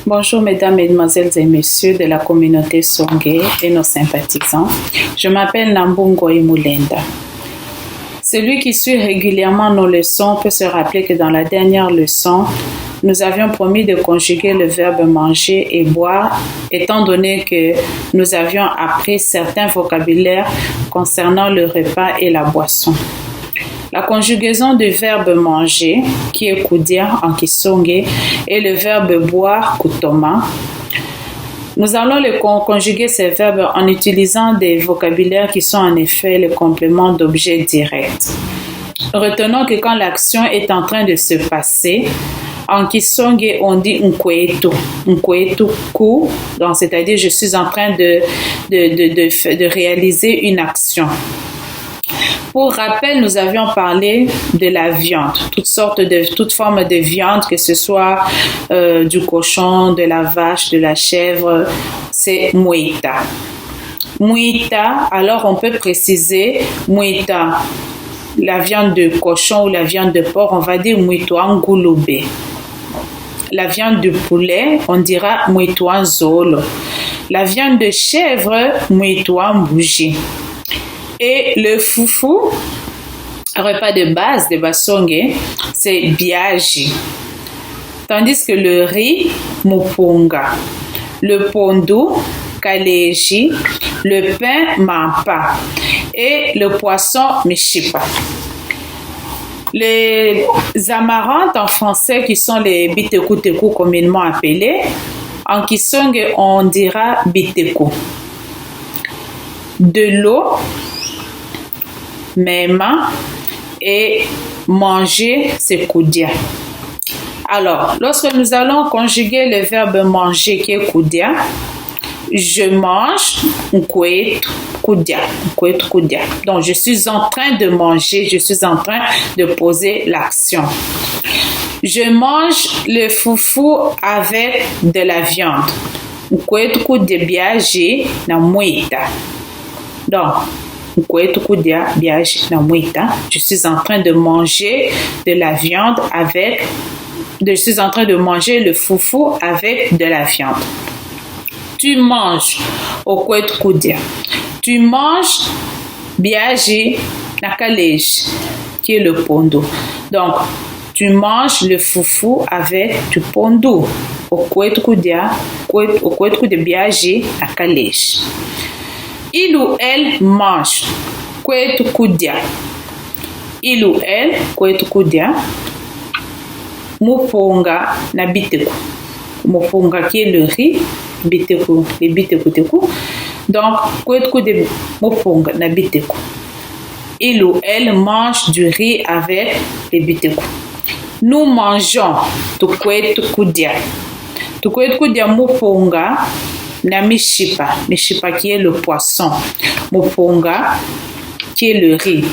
Bonjour mesdames, mesdemoiselles et messieurs de la communauté Songé et nos sympathisants. Je m'appelle Nambungo Imulenda. Celui qui suit régulièrement nos leçons peut se rappeler que dans la dernière leçon, nous avions promis de conjuguer le verbe manger et boire, étant donné que nous avions appris certains vocabulaires concernant le repas et la boisson. La conjugaison du verbe manger, qui est kudia en Kisonge, et le verbe boire, kutoma. Nous allons conjuguer ces verbes en utilisant des vocabulaires qui sont en effet le complément d'objets directs. Retenons que quand l'action est en train de se passer, en Kisonge, on dit nkwetu ku, donc c'est-à-dire je suis en train de réaliser une action. Pour rappel, nous avions parlé de la viande, toute forme de viande, que ce soit du cochon, de la vache, de la chèvre, c'est muita. Muita, alors on peut préciser muita, la viande de cochon ou la viande de porc, on va dire muitoan ngulube. La viande de poulet, on dira muitoan zolo. La viande de chèvre, muitoan bougie. Et le foufou, repas de base de Basonge, c'est biaji. Tandis que le riz, mupunga. Le pondu, kaleji. Le pain, mampa. Et le poisson, mishipa. Les amarantes en français, qui sont les biteku-teku communément appelés, en Kisonge, on dira biteku. De l'eau, mema, et manger, c'est kudia. Alors, lorsque nous allons conjuguer le verbe manger qui est kudia, je mange, nkwetu kudia. Donc, je suis en train de manger, je suis en train de poser l'action. Je mange le foufou avec de la viande. Nkwetu kudia biaji na muita. Donc, je suis en train de manger de la viande je suis en train de manger le foufou avec de la viande. Tu manges tu manges biaji nakaleji, qui est le pondo. Donc, tu manges le foufou avec du pondo. Biaji nakaleji. Il ou elle mange. Kwetu kudia. Il ou elle, kwetu kudia. Mupunga na biteku. Mupunga qui est le riz. Biteku, les biteku teku. Donc, kwetu kudia mupunga na biteku. Il ou elle mange du riz avec les biteku. Nous mangeons. Tu kwetu kudia. Tu kwetu kudia mupunga. Na mishipa qui est le poisson, mupunga qui est le riz.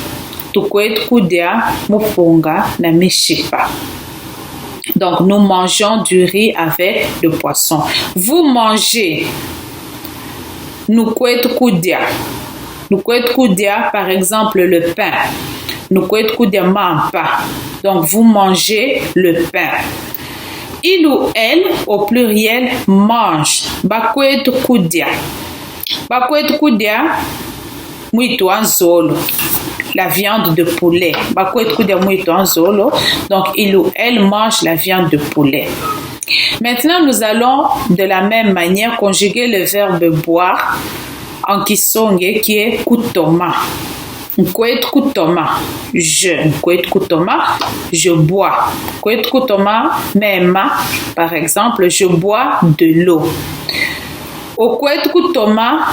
Tukwetu kudia mupunga na mishipa. Donc nous mangeons du riz avec le poisson. Vous mangez nukwetu kudia. Nukwetu kudia, par exemple le pain. Nukwetu kudia mampa. Donc vous mangez le pain. Il ou elle, au pluriel, mange. Bakwetu kudia. Bakwetu kudia, muitoan zolo. La viande de poulet. Bakwetu kudia muitoan zolo. Donc, il ou elle mange la viande de poulet. Maintenant, nous allons de la même manière conjuguer le verbe boire en Kisonge qui est kutoma. Nkwetu kutoma, je bois. Nkwetu kutoma, mema, par exemple, je bois de l'eau. Okwetu kutoma,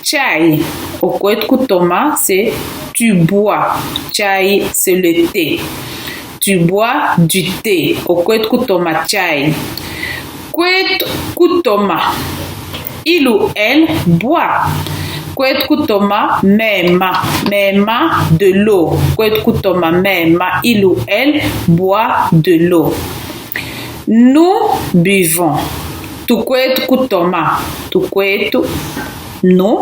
chai. Okwetu kutoma, c'est tu bois. Chai, c'est le thé. Tu bois du thé. Okwetu kutoma, chai. Kwetu kutoma, il ou elle boit. Kwetu kutoma mema de l'eau. Kwetu kutoma mema, il ou elle boit de l'eau. Nous buvons. Tukwetu kutoma. Tukwetu, nous,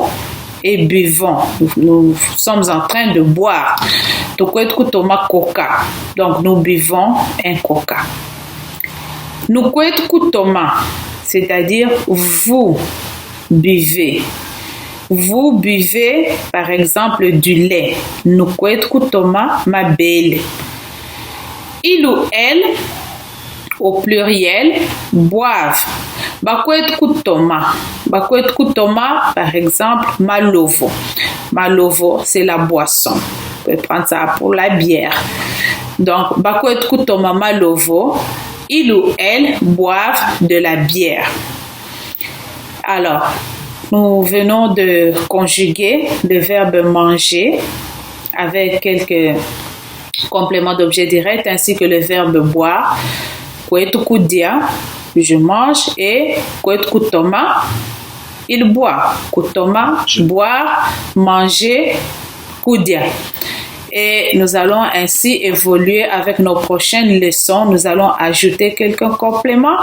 et buvons. Nous sommes en train de boire. Tukwetu kutoma coca. Donc nous buvons un coca. Nukwetu kutoma. c'est-à-dire vous buvez. Vous buvez, par exemple, du lait. Nous kwetu kutoma mabele. Il ou elle, au pluriel, boivent. Bakwetu kutoma. Bakwetu kutoma, par exemple, malovo. Malovo, c'est la boisson. On peut prendre ça pour la bière. Donc, bakwetu kutoma malovo. Il ou elle boivent de la bière. Alors, nous venons de conjuguer le verbe manger avec quelques compléments d'objet direct ainsi que le verbe boire. Kwetu kudia, je mange, et kwetu kutoma, il boit. Kutoma, boire, manger, kudia. Et nous allons ainsi évoluer avec nos prochaines leçons. Nous allons ajouter quelques compléments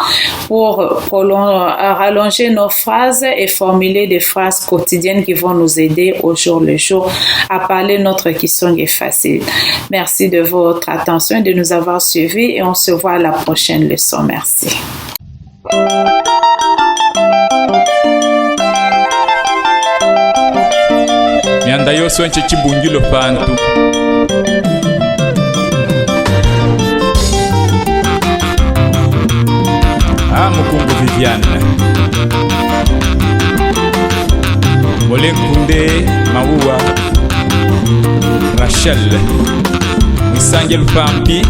pour rallonger nos phrases et formuler des phrases quotidiennes qui vont nous aider au jour le jour à parler notre Kisonge facile. Merci de votre attention et de nous avoir suivis et on se voit à la prochaine leçon. Merci. Mianda yoso nche chibungilo pantu Mukungu Viviane Molenkunde Maua Rachel Misange Lupampi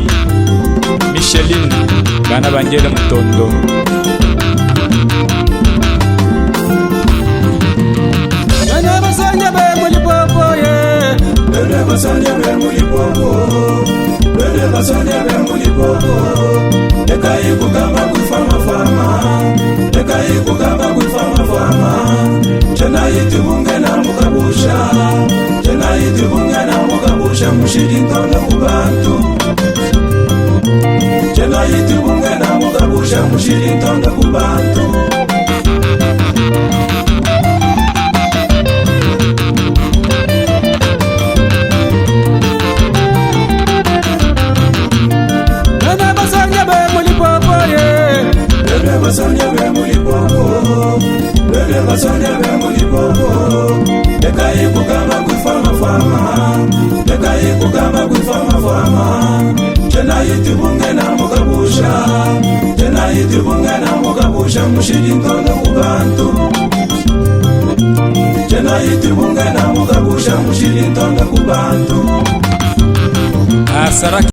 Micheline Bana Banjela Mutondo Basanya be mulipopo, bele basanya be mulipopo. Lekai kugamba kufama fama, lekai kugamba kufama fama. Jana yitu bunga na mukabusha, jana yitu bunga na mukabusha mushiri ntonda kubantu. Jana yitu bunga na mukabusha mushiri ntonda kubantu. Basanya be mulipopo, bele basanya be mulipopo. Lekai kugamba kufama fama, lekai kugamba kufama fama. Jana yitu bunga na mukabusha, jana yitu bunga na mukabusha mushiri ntonda kubantu. Jana yitu bunga na mukabusha mushiri ntonda kubantu. Asaraki